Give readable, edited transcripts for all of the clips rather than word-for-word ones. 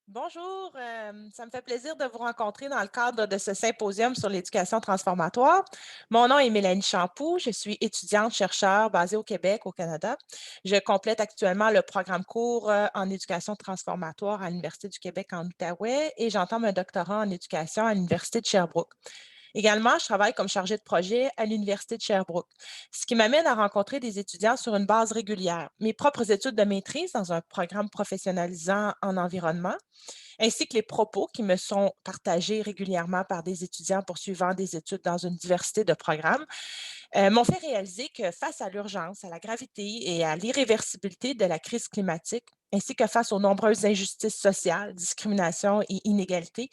Bonjour, ça me fait plaisir de vous rencontrer dans le cadre de ce symposium sur l'éducation transformatoire. Mon nom est Mélanie Champoux, je suis étudiante-chercheur basée au Québec, au Canada. Je complète actuellement le programme cours en éducation transformatoire à l'Université du Québec en Outaouais et j'entame un doctorat en éducation à l'Université de Sherbrooke. Également, je travaille comme chargée de projet à l'Université de Sherbrooke, ce qui m'amène à rencontrer des étudiants sur une base régulière. Mes propres études de maîtrise dans un programme professionnalisant en environnement ainsi que les propos qui me sont partagés régulièrement par des étudiants poursuivant des études dans une diversité de programmes, m'ont fait réaliser que face à l'urgence, à la gravité et à l'irréversibilité de la crise climatique, ainsi que face aux nombreuses injustices sociales, discriminations et inégalités,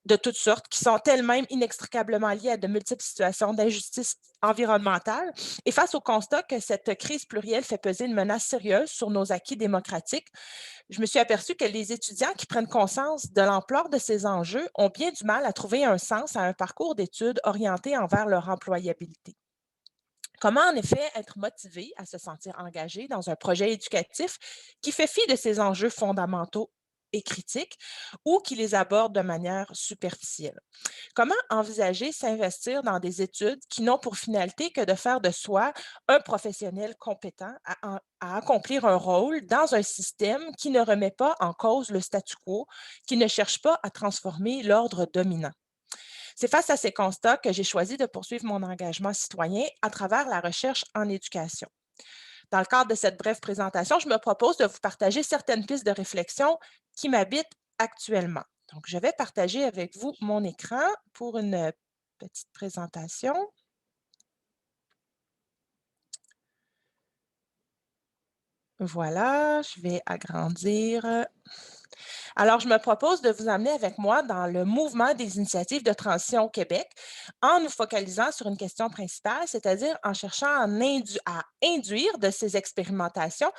de toutes sortes, qui sont elles-mêmes inextricablement liées à de multiples situations d'injustice environnementale. Et face au constat que cette crise plurielle fait peser une menace sérieuse sur nos acquis démocratiques, je me suis aperçue que les étudiants qui prennent conscience de l'ampleur de ces enjeux ont bien du mal à trouver un sens à un parcours d'études orienté envers leur employabilité. Comment en effet être motivé à se sentir engagé dans un projet éducatif qui fait fi de ces enjeux fondamentaux et critiques ou qui les aborde de manière superficielle? Comment envisager s'investir dans des études qui n'ont pour finalité que de faire de soi un professionnel compétent à accomplir un rôle dans un système qui ne remet pas en cause le statu quo, qui ne cherche pas à transformer l'ordre dominant? C'est face à ces constats que j'ai choisi de poursuivre mon engagement citoyen à travers la recherche en éducation. Dans le cadre de cette brève présentation, je me propose de vous partager certaines pistes de réflexion qui m'habitent actuellement. Donc, je vais partager avec vous mon écran pour une petite présentation. Voilà, je vais agrandir. Alors, je me propose de vous amener avec moi dans le mouvement des initiatives de transition au Québec en nous focalisant sur une question principale, c'est-à-dire en cherchant à induire de ces expérimentations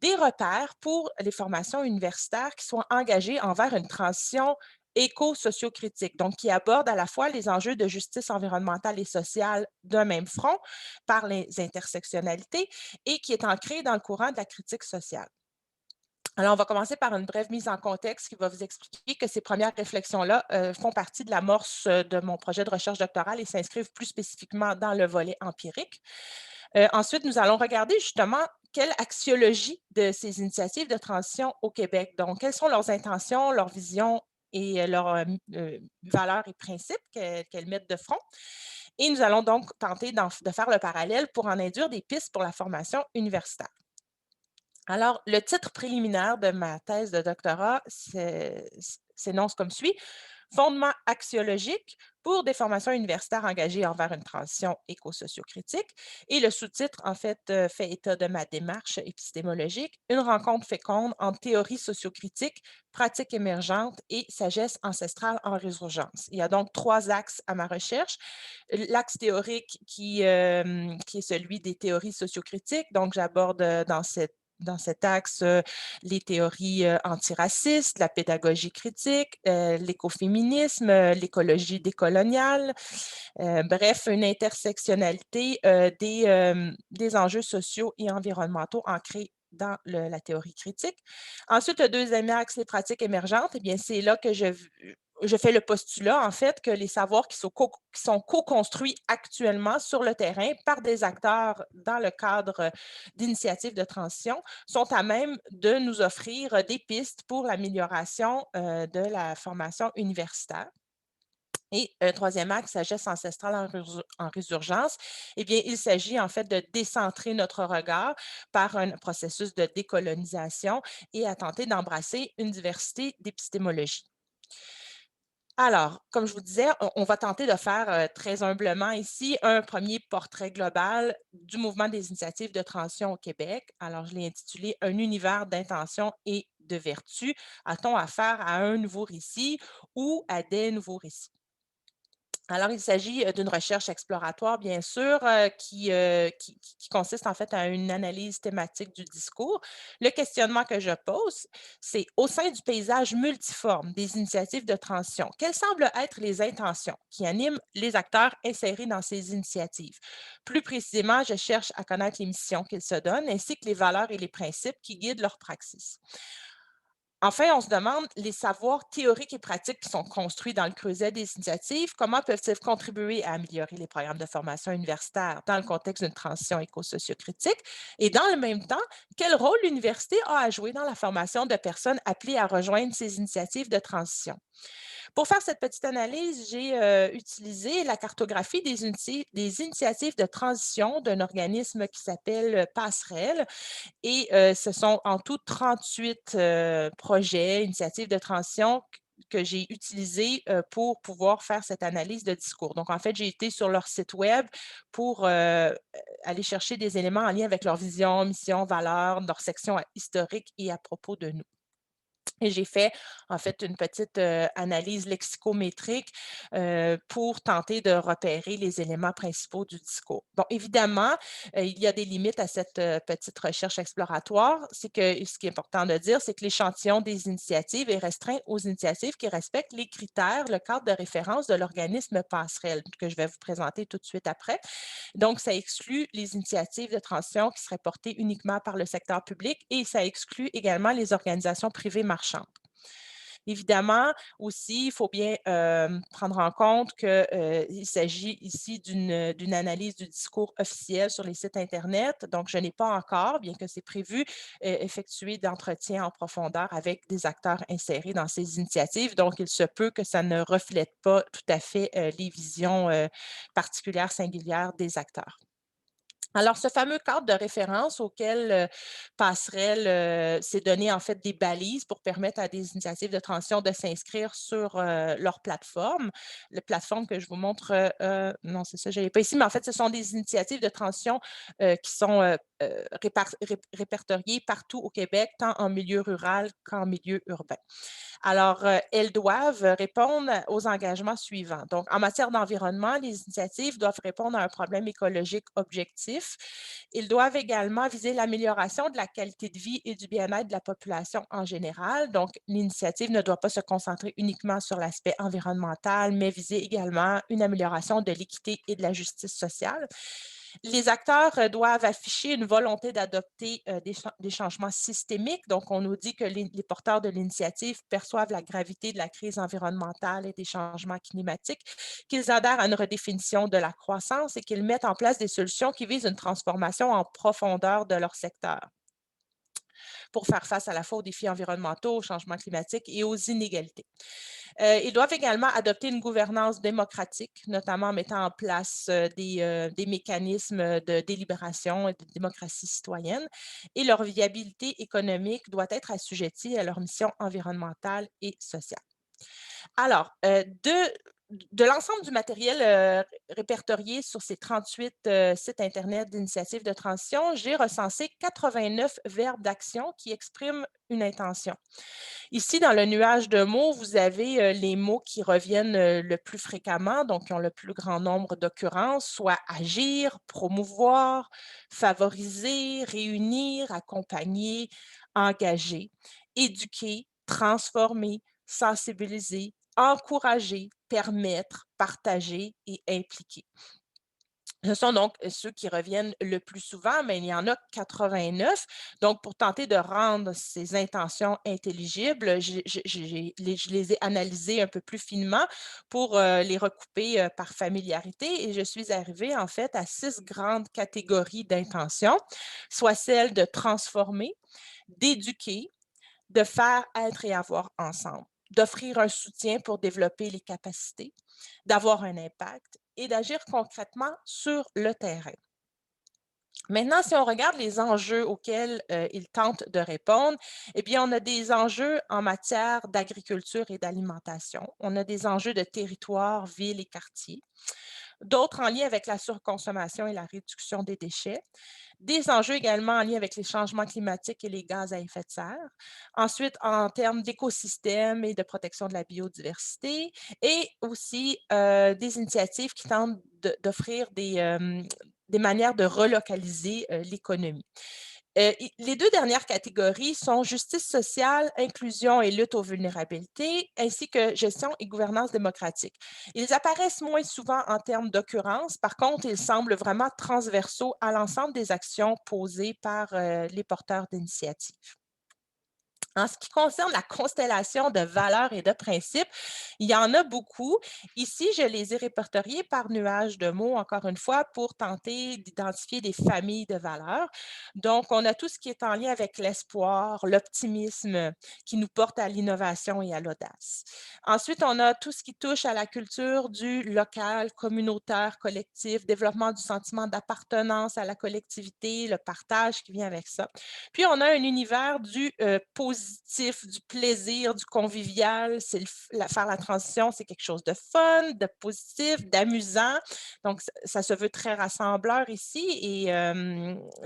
des repères pour les formations universitaires qui soient engagées envers une transition éco-sociocritique, donc qui aborde à la fois les enjeux de justice environnementale et sociale d'un même front par les intersectionnalités et qui est ancré dans le courant de la critique sociale. Alors, on va commencer par une brève mise en contexte qui va vous expliquer que ces premières réflexions-là font partie de l'amorce de mon projet de recherche doctorale et s'inscrivent plus spécifiquement dans le volet empirique. Ensuite, nous allons regarder justement quelle axiologie de ces initiatives de transition au Québec. Donc, quelles sont leurs intentions, leurs visions et leurs valeurs et principes qu'elles mettent de front. Et nous allons donc tenter de faire le parallèle pour en induire des pistes pour la formation universitaire. Alors, le titre préliminaire de ma thèse de doctorat s'énonce comme suit: Fondements axiologiques pour des formations universitaires engagées envers une transition éco-sociocritique. Et le sous-titre, en fait, fait état de ma démarche épistémologique, une rencontre féconde entre théorie sociocritique, pratique émergente et sagesse ancestrale en résurgence. Il y a donc trois axes à ma recherche. L'axe théorique qui est celui des théories sociocritiques. Donc, j'aborde dans cet axe, les théories antiracistes, la pédagogie critique, l'écoféminisme, l'écologie décoloniale, bref, une intersectionnalité des enjeux sociaux et environnementaux ancrés dans la théorie critique. Ensuite, le deuxième axe, les pratiques émergentes, eh bien, c'est là que je fais le postulat, en fait, que les savoirs qui sont co-construits actuellement sur le terrain par des acteurs dans le cadre d'initiatives de transition sont à même de nous offrir des pistes pour l'amélioration de la formation universitaire. Et un troisième axe, sagesse ancestrale en résurgence, eh bien, il s'agit en fait de décentrer notre regard par un processus de décolonisation et à tenter d'embrasser une diversité d'épistémologies. Alors, comme je vous disais, on va tenter de faire, très humblement ici, un premier portrait global du mouvement des initiatives de transition au Québec. Alors, je l'ai intitulé «Un univers d'intention et de vertu. A-t-on affaire à un nouveau récit ou à des nouveaux récits?» Alors, il s'agit, d'une recherche exploratoire, bien sûr, qui consiste en fait à une analyse thématique du discours. Le questionnement que je pose, c'est: au sein du paysage multiforme des initiatives de transition, quelles semblent être les intentions qui animent les acteurs insérés dans ces initiatives? Plus précisément, je cherche à connaître les missions qu'ils se donnent, ainsi que les valeurs et les principes qui guident leur praxis. Enfin, on se demande les savoirs théoriques et pratiques qui sont construits dans le creuset des initiatives, comment peuvent-ils contribuer à améliorer les programmes de formation universitaire dans le contexte d'une transition éco-sociocritique? Et dans le même temps, quel rôle l'université a à jouer dans la formation de personnes appelées à rejoindre ces initiatives de transition? Pour faire cette petite analyse, j'ai utilisé la cartographie des initiatives de transition d'un organisme qui s'appelle Passerelle et ce sont en tout 38 projets, initiatives de transition que j'ai utilisés pour pouvoir faire cette analyse de discours. Donc, en fait, j'ai été sur leur site web pour aller chercher des éléments en lien avec leur vision, mission, valeurs, leur section historique et à propos de nous. Et j'ai fait, en fait, une petite, analyse lexicométrique, pour tenter de repérer les éléments principaux du discours. Bon, évidemment, il y a des limites à cette, petite recherche exploratoire. C'est que ce qui est important de dire, c'est que l'échantillon des initiatives est restreint aux initiatives qui respectent les critères, le cadre de référence de l'organisme passerelle, que je vais vous présenter tout de suite après. Donc, ça exclut les initiatives de transition qui seraient portées uniquement par le secteur public et ça exclut également les organisations privées marchandes. Évidemment, aussi, il faut bien prendre en compte qu'il s'agit ici d'une analyse du discours officiel sur les sites Internet. Donc, je n'ai pas encore, bien que c'est prévu, effectué d'entretien en profondeur avec des acteurs insérés dans ces initiatives. Donc, il se peut que ça ne reflète pas tout à fait les visions particulières, singulières des acteurs. Alors, ce fameux cadre de référence auquel Passerelle s'est donné en fait des balises pour permettre à des initiatives de transition de s'inscrire sur leur plateforme. La plateforme que je vous montre, non, c'est ça, je l'ai pas ici, mais en fait, ce sont des initiatives de transition qui sont répertoriées partout au Québec, tant en milieu rural qu'en milieu urbain. Alors, elles doivent répondre aux engagements suivants. Donc, en matière d'environnement, les initiatives doivent répondre à un problème écologique objectif. Ils doivent également viser l'amélioration de la qualité de vie et du bien-être de la population en général. Donc, l'initiative ne doit pas se concentrer uniquement sur l'aspect environnemental, mais viser également une amélioration de l'équité et de la justice sociale. Les acteurs doivent afficher une volonté d'adopter des changements systémiques. Donc, on nous dit que les porteurs de l'initiative perçoivent la gravité de la crise environnementale et des changements climatiques, qu'ils adhèrent à une redéfinition de la croissance et qu'ils mettent en place des solutions qui visent une transformation en profondeur de leur secteur pour faire face à la fois aux défis environnementaux, au changement climatique et aux inégalités. Ils doivent également adopter une gouvernance démocratique, notamment en mettant en place des mécanismes de délibération et de démocratie citoyenne. Et leur viabilité économique doit être assujettie à leur mission environnementale et sociale. Alors, de l'ensemble du matériel répertorié sur ces 38 sites Internet d'initiatives de transition, j'ai recensé 89 verbes d'action qui expriment une intention. Ici, dans le nuage de mots, vous avez les mots qui reviennent le plus fréquemment, donc qui ont le plus grand nombre d'occurrences, soit agir, promouvoir, favoriser, réunir, accompagner, engager, éduquer, transformer, sensibiliser, encourager, permettre, partager et impliquer. Ce sont donc ceux qui reviennent le plus souvent, mais il y en a 89. Donc, pour tenter de rendre ces intentions intelligibles, je les ai analysées un peu plus finement pour les recouper par familiarité et je suis arrivée en fait à 6 grandes catégories d'intentions, soit celle de transformer, d'éduquer, de faire, être et avoir ensemble, d'offrir un soutien pour développer les capacités, d'avoir un impact et d'agir concrètement sur le terrain. Maintenant, si on regarde les enjeux auxquels ils tentent de répondre, eh bien, on a des enjeux en matière d'agriculture et d'alimentation. On a des enjeux de territoire, ville et quartier. D'autres en lien avec la surconsommation et la réduction des déchets. Des enjeux également en lien avec les changements climatiques et les gaz à effet de serre. Ensuite, en termes d'écosystème et de protection de la biodiversité. Et aussi des initiatives qui tentent d'offrir des manières de relocaliser l'économie. Les 2 dernières catégories sont justice sociale, inclusion et lutte aux vulnérabilités, ainsi que gestion et gouvernance démocratique. Ils apparaissent moins souvent en termes d'occurrence, par contre, ils semblent vraiment transversaux à l'ensemble des actions posées par les porteurs d'initiatives. En ce qui concerne la constellation de valeurs et de principes, il y en a beaucoup. Ici, je les ai répertoriés par nuage de mots, encore une fois, pour tenter d'identifier des familles de valeurs. Donc, on a tout ce qui est en lien avec l'espoir, l'optimisme, qui nous porte à l'innovation et à l'audace. Ensuite, on a tout ce qui touche à la culture du local, communautaire, collectif, développement du sentiment d'appartenance à la collectivité, le partage qui vient avec ça. Puis on a un univers du, positif, du plaisir, du convivial. C'est le f la faire la transition, c'est quelque chose de fun, de positif, d'amusant. Donc ça se veut très rassembleur ici et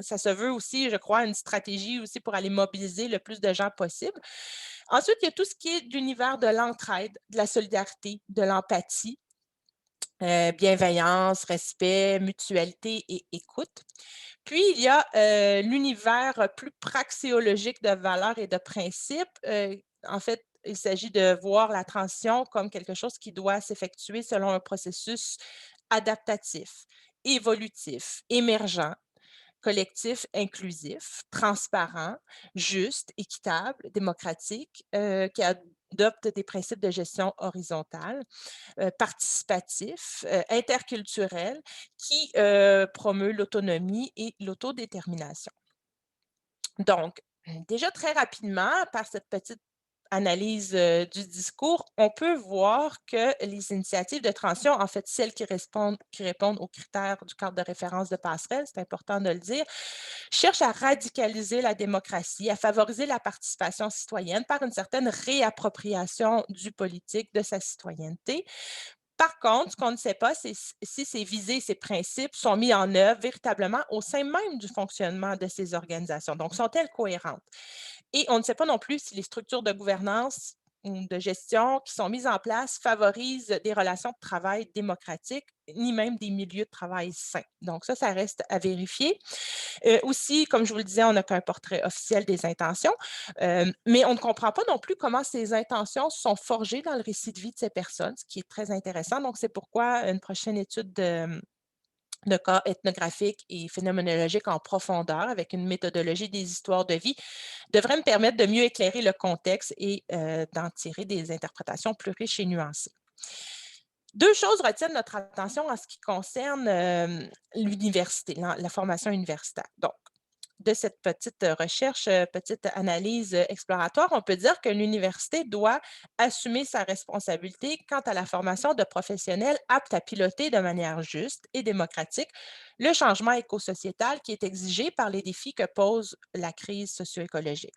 ça se veut aussi, je crois, une stratégie aussi pour aller mobiliser le plus de gens possible. Ensuite, il y a tout ce qui est de l'univers de l'entraide, de la solidarité, de l'empathie, bienveillance, respect, mutualité et écoute. Puis, il y a, l'univers plus praxéologique de valeurs et de principes. En fait, il s'agit de voir la transition comme quelque chose qui doit s'effectuer selon un processus adaptatif, évolutif, émergent, collectif, inclusif, transparent, juste, équitable, démocratique, qui adopte des principes de gestion horizontale, participatif, interculturel, qui, promeut l'autonomie et l'autodétermination. Donc, déjà très rapidement, par cette petite analyse, du discours, on peut voir que les initiatives de transition, en fait, celles qui répondent aux critères du cadre de référence de passerelle, c'est important de le dire, cherchent à radicaliser la démocratie, à favoriser la participation citoyenne par une certaine réappropriation du politique, de sa citoyenneté. Par contre, ce qu'on ne sait pas, c'est si ces visées, ces principes sont mis en œuvre véritablement au sein même du fonctionnement de ces organisations. Donc, sont-elles cohérentes? Et on ne sait pas non plus si les structures de gouvernance ou de gestion qui sont mises en place favorisent des relations de travail démocratiques, ni même des milieux de travail sains. Donc ça reste à vérifier. Aussi, comme je vous le disais, on n'a qu'un portrait officiel des intentions, mais on ne comprend pas non plus comment ces intentions sont forgées dans le récit de vie de ces personnes, ce qui est très intéressant. Donc, c'est pourquoi une prochaine étude de cas ethnographiques et phénoménologiques en profondeur avec une méthodologie des histoires de vie devrait me permettre de mieux éclairer le contexte et d'en tirer des interprétations plus riches et nuancées. Deux choses retiennent notre attention en ce qui concerne l'université, la formation universitaire. Donc, de cette petite recherche, petite analyse exploratoire, on peut dire que l'université doit assumer sa responsabilité quant à la formation de professionnels aptes à piloter de manière juste et démocratique le changement écosociétal qui est exigé par les défis que pose la crise socio-écologique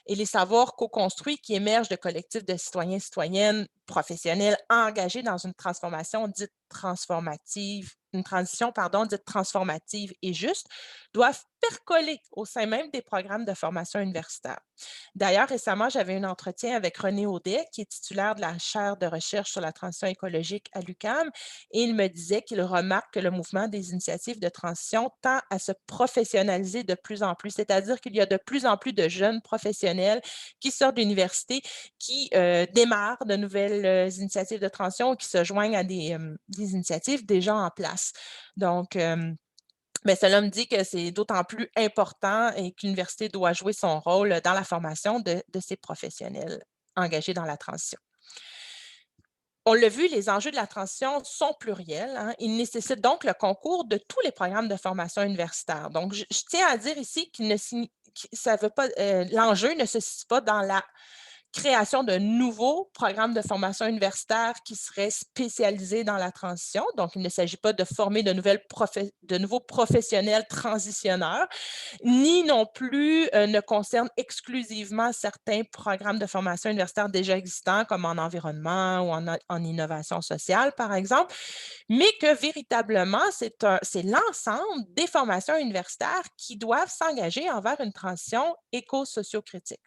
et les savoirs co-construits qui émergent de collectifs de citoyens, citoyennes, professionnels engagés dans une transformation dite transformative, une transition, pardon, dite transformative et juste, doivent percoler au sein même des programmes de formation universitaire. D'ailleurs, récemment, j'avais un entretien avec René Audet, qui est titulaire de la chaire de recherche sur la transition écologique à l'UQAM, et il me disait qu'il remarque que le mouvement des initiatives de transition tend à se professionnaliser de plus en plus, c'est-à-dire qu'il y a de plus en plus de jeunes professionnels qui sortent de l'université, qui démarrent de nouvelles initiatives de transition, qui se joignent à des initiatives déjà en place. Donc, mais cela me dit que c'est d'autant plus important et que l'université doit jouer son rôle dans la formation de ces professionnels engagés dans la transition. On l'a vu, les enjeux de la transition sont pluriels, hein. Ils nécessitent donc le concours de tous les programmes de formation universitaire. Donc, je tiens à dire ici qu'il ne signi qui ça veut pas, l'enjeu ne se situe pas dans la création de nouveaux programmes de formation universitaire qui seraient spécialisés dans la transition. Donc, il ne s'agit pas de former de nouveaux professionnels transitionneurs, ni non plus ne concerne exclusivement certains programmes de formation universitaire déjà existants, comme en environnement ou en innovation sociale, par exemple, mais que véritablement, c'est l'ensemble des formations universitaires qui doivent s'engager envers une transition éco-socio-critique.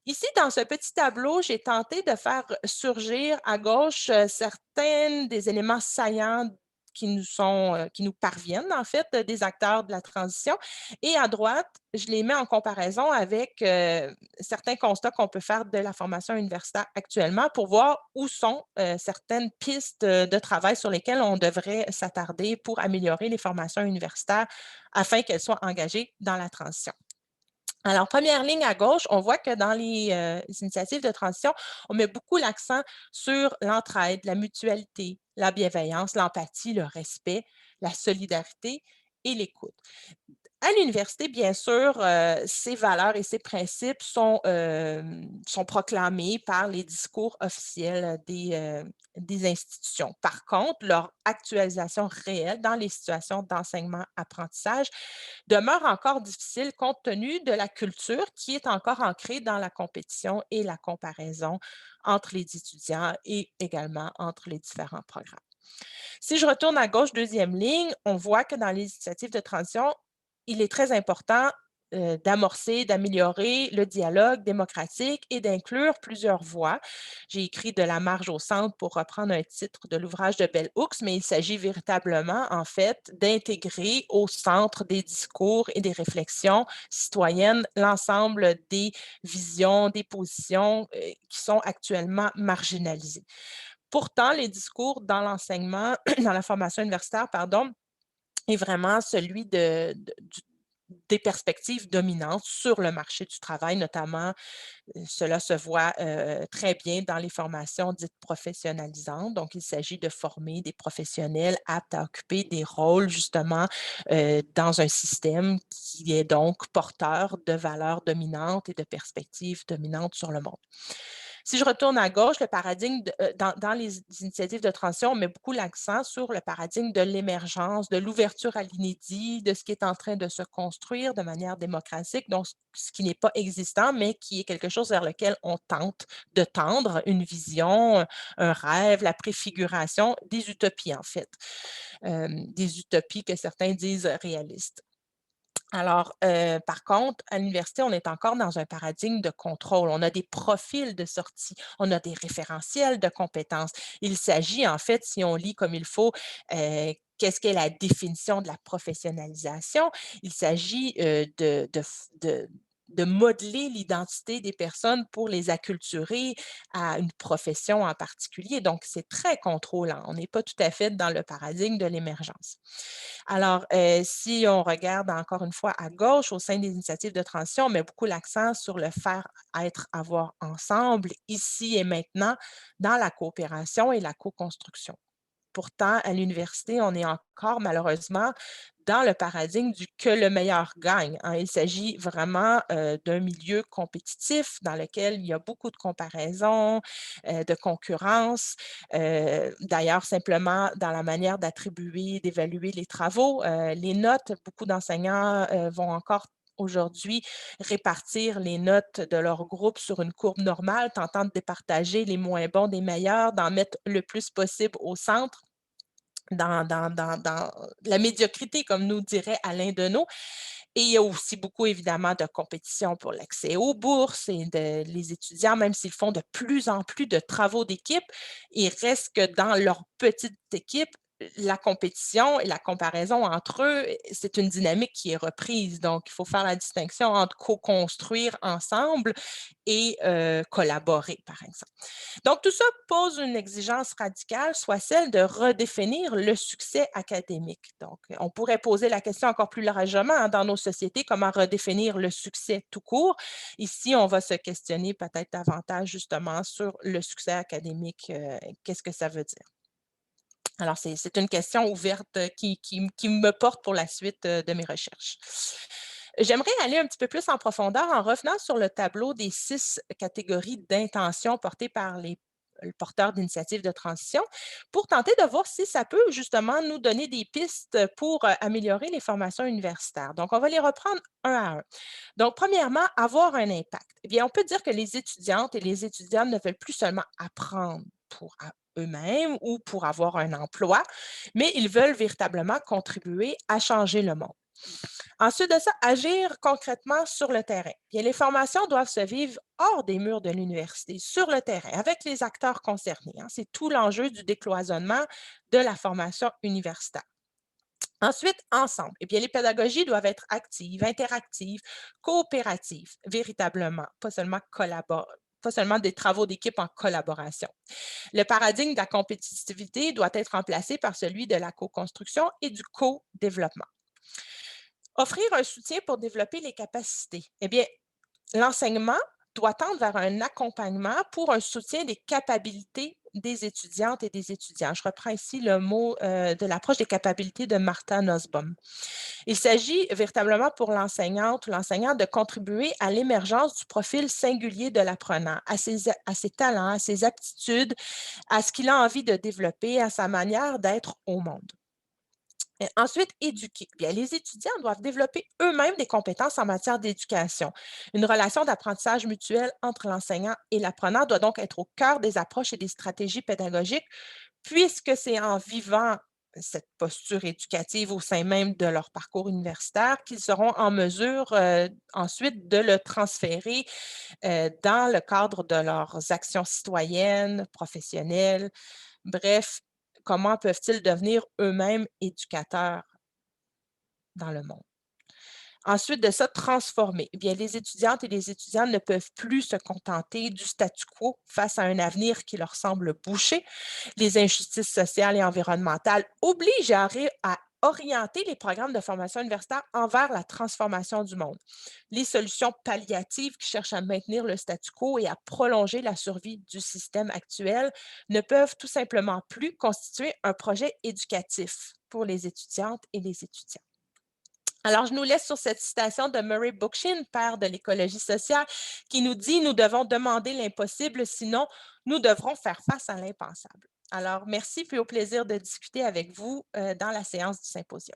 Ici, dans ce petit tableau, j'ai tenté de faire surgir à gauche certains des éléments saillants qui nous parviennent, en fait, des acteurs de la transition. Et à droite, je les mets en comparaison avec certains constats qu'on peut faire de la formation universitaire actuellement pour voir où sont certaines pistes de travail sur lesquelles on devrait s'attarder pour améliorer les formations universitaires afin qu'elles soient engagées dans la transition. Alors, première ligne à gauche, on voit que dans les initiatives de transition, on met beaucoup l'accent sur l'entraide, la mutualité, la bienveillance, l'empathie, le respect, la solidarité et l'écoute. À l'université, bien sûr, ces valeurs et ces principes sont proclamés par les discours officiels des institutions. Par contre, leur actualisation réelle dans les situations d'enseignement-apprentissage demeure encore difficile compte tenu de la culture qui est encore ancrée dans la compétition et la comparaison entre les étudiants et également entre les différents programmes. Si je retourne à gauche, deuxième ligne, on voit que dans les initiatives de transition, il est très important d'amorcer, d'améliorer le dialogue démocratique et d'inclure plusieurs voix. J'ai écrit de la marge au centre pour reprendre un titre de l'ouvrage de Bell Hooks, mais il s'agit véritablement, en fait, d'intégrer au centre des discours et des réflexions citoyennes l'ensemble des visions, des positions qui sont actuellement marginalisées. Pourtant, les discours dans l'enseignement, dans la formation universitaire, pardon, est vraiment celui des perspectives dominantes sur le marché du travail, notamment, cela se voit très bien dans les formations dites professionnalisantes. Donc, il s'agit de former des professionnels aptes à occuper des rôles, justement, dans un système qui est donc porteur de valeurs dominantes et de perspectives dominantes sur le monde. Si je retourne à gauche, le paradigme dans les initiatives de transition, on met beaucoup l'accent sur le paradigme de l'émergence, de l'ouverture à l'inédit, de ce qui est en train de se construire de manière démocratique, donc ce qui n'est pas existant, mais qui est quelque chose vers lequel on tente de tendre, une vision, un rêve, la préfiguration des utopies, en fait, des utopies que certains disent réalistes. Alors, par contre, à l'université, on est encore dans un paradigme de contrôle. On a des profils de sortie, on a des référentiels de compétences. Il s'agit, en fait, si on lit comme il faut, qu'est-ce qu'est la définition de la professionnalisation? Il s'agit, de modeler l'identité des personnes pour les acculturer à une profession en particulier. Donc, c'est très contrôlant. On n'est pas tout à fait dans le paradigme de l'émergence. Alors, si on regarde encore une fois à gauche, au sein des initiatives de transition, on met beaucoup l'accent sur le faire, être, avoir ensemble, ici et maintenant, dans la coopération et la co-construction. Pourtant, à l'université, on est encore malheureusement dans le paradigme du que le meilleur gagne, hein. Il s'agit vraiment d'un milieu compétitif dans lequel il y a beaucoup de comparaisons, de concurrence. D'ailleurs, simplement dans la manière d'attribuer, d'évaluer les travaux, les notes, beaucoup d'enseignants vont encore aujourd'hui répartir les notes de leur groupe sur une courbe normale, tentant de départager les moins bons des meilleurs, d'en mettre le plus possible au centre dans la médiocrité, comme nous dirait Alain Deneau. Et il y a aussi beaucoup, évidemment, de compétition pour l'accès aux bourses et les étudiants, même s'ils font de plus en plus de travaux d'équipe, ils restent que dans leur petite équipe, la compétition et la comparaison entre eux, c'est une dynamique qui est reprise. Donc, il faut faire la distinction entre co-construire ensemble et collaborer, par exemple. Donc, tout ça pose une exigence radicale, soit celle de redéfinir le succès académique. Donc, on pourrait poser la question encore plus largement hein, dans nos sociétés, comment redéfinir le succès tout court. Ici, on va se questionner peut-être davantage justement sur le succès académique. Qu'est-ce que ça veut dire? Alors, c'est une question ouverte qui me porte pour la suite de mes recherches. J'aimerais aller un petit peu plus en profondeur en revenant sur le tableau des 6 catégories d'intentions portées par le porteur d'initiatives de transition pour tenter de voir si ça peut justement nous donner des pistes pour améliorer les formations universitaires. Donc, on va les reprendre un à un. Donc, premièrement, avoir un impact. Eh bien, on peut dire que les étudiantes et les étudiants ne veulent plus seulement apprendre pour eux-mêmes ou pour avoir un emploi, mais ils veulent véritablement contribuer à changer le monde. Ensuite de ça, agir concrètement sur le terrain. Bien, les formations doivent se vivre hors des murs de l'université, sur le terrain, avec les acteurs concernés, hein. C'est tout l'enjeu du décloisonnement de la formation universitaire. Ensuite, ensemble, eh bien, les pédagogies doivent être actives, interactives, coopératives, véritablement, pas seulement des travaux d'équipe en collaboration. Le paradigme de la compétitivité doit être remplacé par celui de la co-construction et du co-développement. Offrir un soutien pour développer les capacités. Eh bien, L'enseignement doit tendre vers un accompagnement pour un soutien des capacités des étudiantes et des étudiants. Je reprends ici le mot de l'approche des capacités de Martha Nussbaum. Il s'agit véritablement pour l'enseignante ou l'enseignant de contribuer à l'émergence du profil singulier de l'apprenant, à ses talents, à ses aptitudes, à ce qu'il a envie de développer, à sa manière d'être au monde. Et ensuite, éduquer. Bien, les étudiants doivent développer eux-mêmes des compétences en matière d'éducation. Une relation d'apprentissage mutuel entre l'enseignant et l'apprenant doit donc être au cœur des approches et des stratégies pédagogiques, puisque c'est en vivant cette posture éducative au sein même de leur parcours universitaire qu'ils seront en mesure ensuite de le transférer dans le cadre de leurs actions citoyennes, professionnelles. Bref, comment peuvent-ils devenir eux-mêmes éducateurs dans le monde? Ensuite de ça, transformer. Eh bien, les étudiantes et les étudiants ne peuvent plus se contenter du statu quo face à un avenir qui leur semble bouché. Les injustices sociales et environnementales obligent à orienter les programmes de formation universitaire envers la transformation du monde. Les solutions palliatives qui cherchent à maintenir le statu quo et à prolonger la survie du système actuel ne peuvent tout simplement plus constituer un projet éducatif pour les étudiantes et les étudiants. Alors, je nous laisse sur cette citation de Murray Bookchin, père de l'écologie sociale, qui nous dit: «Nous devons demander l'impossible, sinon nous devrons faire face à l'impensable». Alors, merci, puis au plaisir de discuter avec vous dans la séance du symposium.